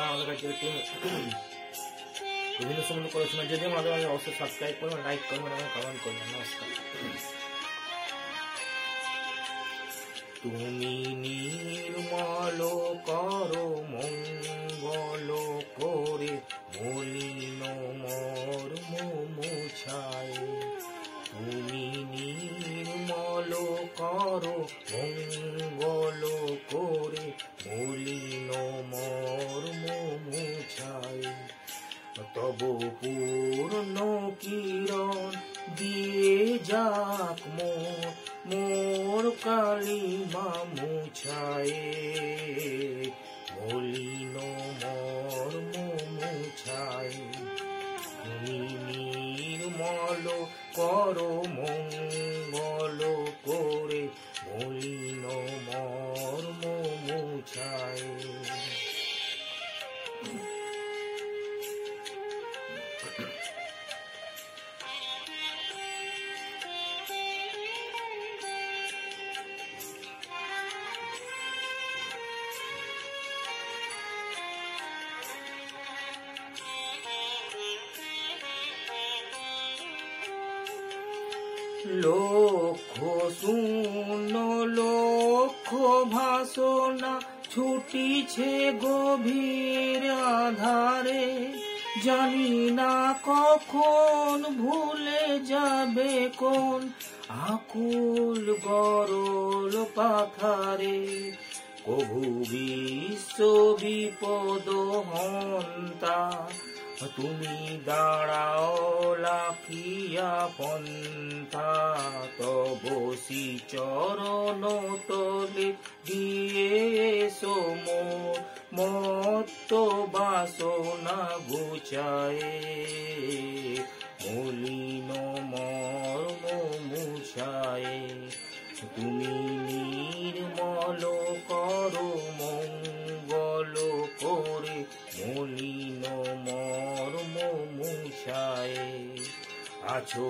আমাদের কাছে বিভিন্ন সময় করেছিলাম। যদি আমাদের অবশ্যই সাবস্ক্রাইব করবেন, লাইক করবেন এবং কমেন্ট করবেন। নমস্কার। তুমি নির্মল করো মঙ্গল করে মলিন মর্ম মুছায়। তুমি নির্মল করো মঙ্গল করে মলিন মর্ম মুছায়। তব পূর্ণ কিরণ দিয়ে যাক মোর কালিমা মুছায়। মলিন মর্ম মুছায়। তুমি নির্মল করো মঙ্গল করে মলিন মর্ম মুছায়। লক্ষ শূন্য লক্ষ ভাষণা ছুটিছে গভীর আধারে। জানি না কখন ভুলে যাবে কোন আকুল গরল পাথারে। কভু বিশ্ব বিপদ হন্তা তুমি দাঁড়াও লাখিয়া পন্থা। তব চরণ তলে দিয়ে এসো মত্ত বাসনা ঘুচায়। মলিন মর্ম মুছায়। তুমি নির্মল করো মঙ্গল করে মলিন মর্ম মুছায়। আছো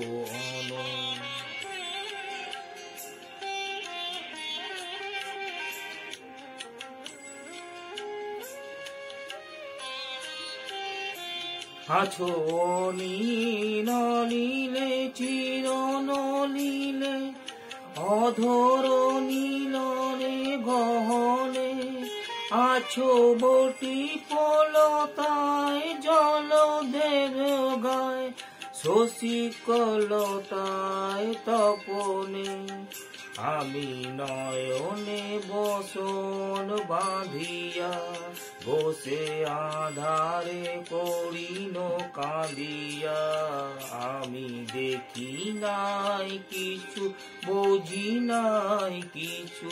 আছো নীলে চিরনলিলে অধর নীলরে গহনে। আছো বটি পলতায় জলদের গায় শশিকলতায় তপনে। আমি নয়নে বসন বাঁধিয়া বসে আধারে করিন কাঁদিয়া। আমি দেখি নাই কিছু বুঝি নাই কিছু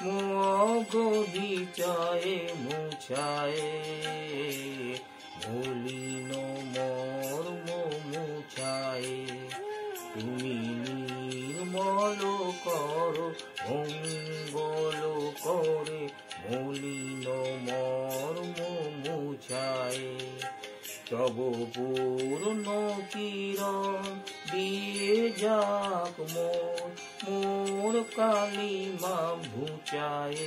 মগ বিচয়ে মুছায়। মলিন মর্ম মুছায়। তুমি নির্মল করো মঙ্গল করে মলিন মর্ম মুছায়। তব পূর্ণ কিরণ দিয়ে যাক মোর কালিমা মুছায়।